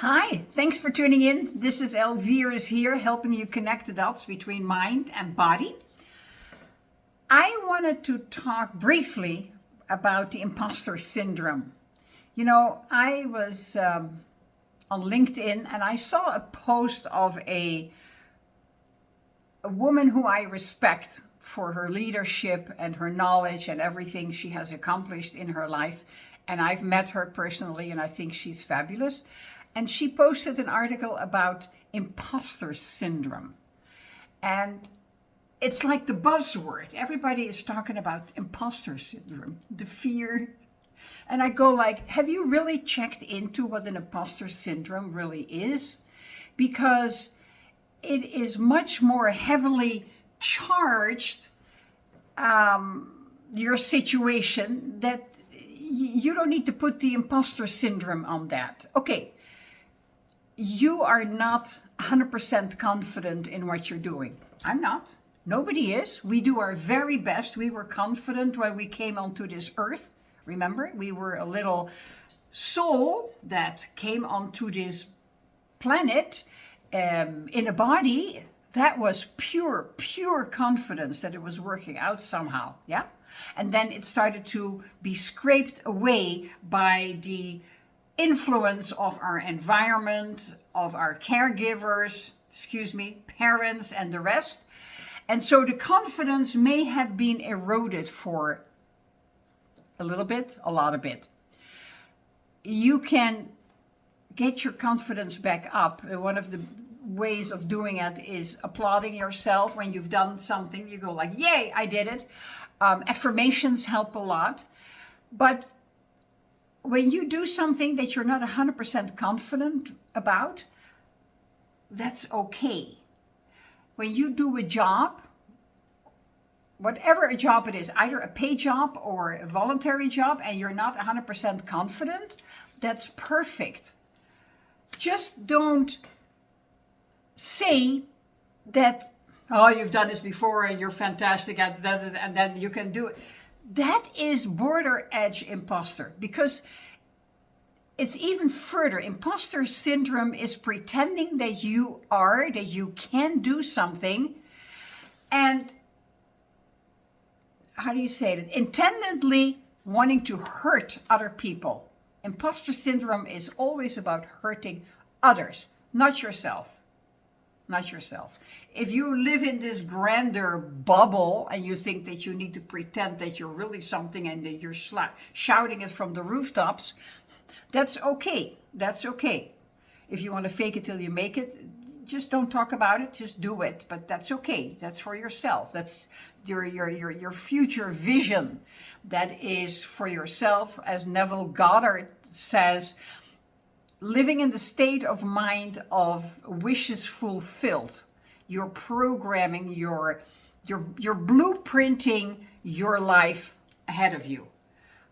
Hi, thanks for tuning in. This is Elvira's here, helping you connect the dots between mind and body. I wanted to talk briefly about the imposter syndrome. I was on LinkedIn and I saw a post of a woman who I respect for her leadership and her knowledge and everything she has accomplished in her life. And I've met her personally and I think she's fabulous. And she posted an article about imposter syndrome. And it's like the buzzword. Everybody is talking about imposter syndrome, the fear. And I go like, have you really checked into what an imposter syndrome really is? Because it is much more heavily charged, your situation, that you don't need to put the imposter syndrome on that. Okay. You are not 100% confident in what you're doing. I'm not. Nobody is. We do our very best. We were confident when we came onto this earth. Remember, we were a little soul that came onto this planet in a body that was pure confidence that it was working out somehow. Yeah. And then it started to be scraped away by the influence of our environment, of our caregivers, parents and the rest. And so the confidence may have been eroded for a little bit, a lot of it. You can get your confidence back up. One of the ways of doing it is applauding yourself when you've done something. You go like, yay, I did it. Affirmations help a lot. But when you do something that you're not 100% confident about, that's okay. When you do a job, whatever a job it is, either a paid job or a voluntary job, and you're not 100% confident, that's perfect. Just don't say that, oh, you've done this before and you're fantastic at that, and then you can do it. That is border edge imposter, because it's even further. Imposter syndrome is pretending that you can do something, and how do you say it? Intendedly wanting to hurt other people. Imposter syndrome is always about hurting others, not yourself. Not yourself. If you live in this grander bubble and you think that you need to pretend that you're really something and that you're shouting it from the rooftops, that's okay. That's okay. If you want to fake it till you make it, just don't talk about it. Just do it. But that's okay. That's for yourself. That's your future vision. That is for yourself. As Neville Goddard says, living in the state of mind of wishes fulfilled. You're programming, you're blueprinting your life ahead of you.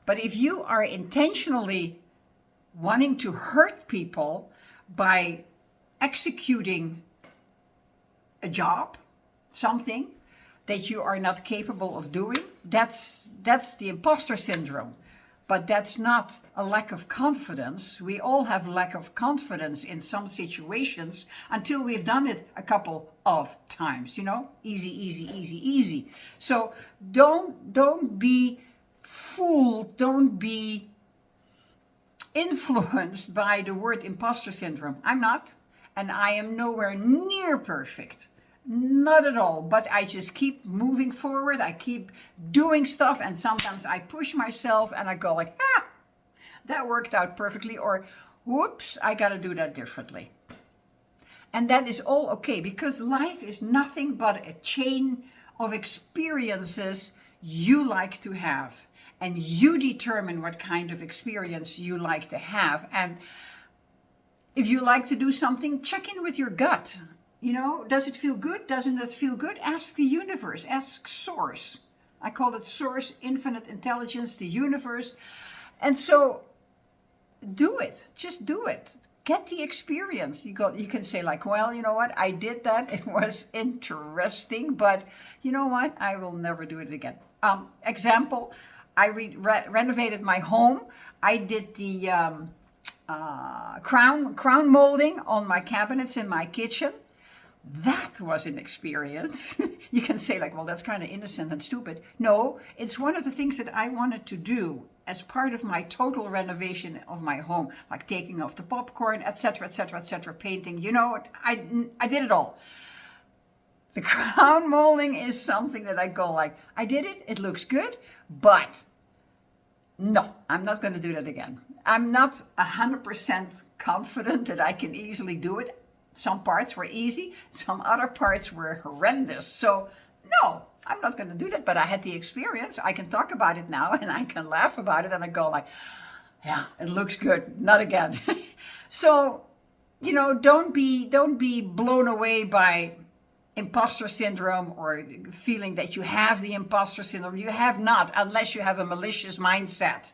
But if you are intentionally wanting to hurt people by executing a job, something that you are not capable of doing, that's the imposter syndrome. But that's not a lack of confidence. We all have lack of confidence in some situations until we've done it a couple of times, easy. So don't be fooled, don't be influenced by the word imposter syndrome. I'm not, and I am nowhere near perfect. Not at all, but I just keep moving forward. I keep doing stuff, and sometimes I push myself and I go like, that worked out perfectly, or whoops, I got to do that differently. And that is all okay, because life is nothing but a chain of experiences you like to have, and you determine what kind of experience you like to have. And if you like to do something, check in with your gut. Does it feel good? Doesn't it feel good? Ask the universe, ask source. I call it source, infinite intelligence, the universe. And so do it, just do it. Get the experience. You can say like, well, you know what? I did that. It was interesting, but you know what? I will never do it again. Example, I renovated my home. I did the crown molding on my cabinets in my kitchen. That was an experience. You can say like, well, that's kind of innocent and stupid. No, it's one of the things that I wanted to do as part of my total renovation of my home, like taking off the popcorn, etc., etc., etc., painting. You know, I did it all. The crown molding is something that I go like, I did it, it looks good, but no, I'm not going to do that again. I'm not 100% confident that I can easily do it. Some parts were easy, some other parts were horrendous. So no, I'm not going to do that, but I had the experience. I can talk about it now and I can laugh about it and I go like, yeah, it looks good, not again. So, you know, don't be blown away by imposter syndrome or feeling that you have the imposter syndrome. You have not, unless you have a malicious mindset.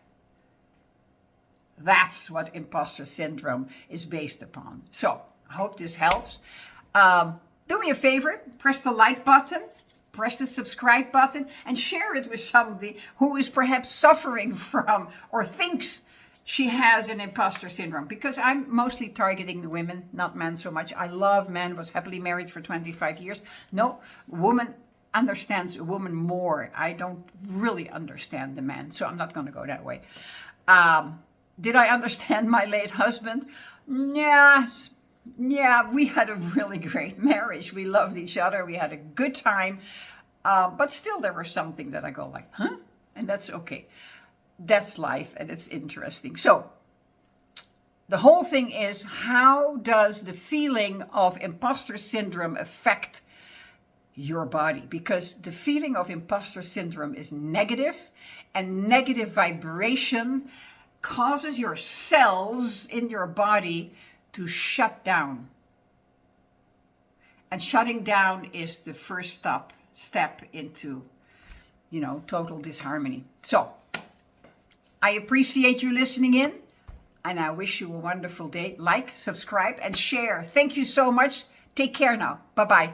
That's what imposter syndrome is based upon. So I hope this helps. Do me a favor, press the like button, press the subscribe button, and share it with somebody who is perhaps suffering from or thinks she has an imposter syndrome, because I'm mostly targeting the women, not men so much. I love men, was happily married for 25 years. No, woman understands a woman more. I don't really understand the man, so I'm not going to go that way. Did I understand my late husband? Yes. Yeah, we had a really great marriage. We loved each other. We had a good time. But still there was something that I go like, huh? And that's okay. That's life and it's interesting. So the whole thing is, how does the feeling of imposter syndrome affect your body? Because the feeling of imposter syndrome is negative, and negative vibration causes your cells in your body to shut down. And shutting down is the first step into, total disharmony. So I appreciate you listening in, and I wish you a wonderful day. Like, subscribe, and share. Thank you so much. Take care now. Bye-bye.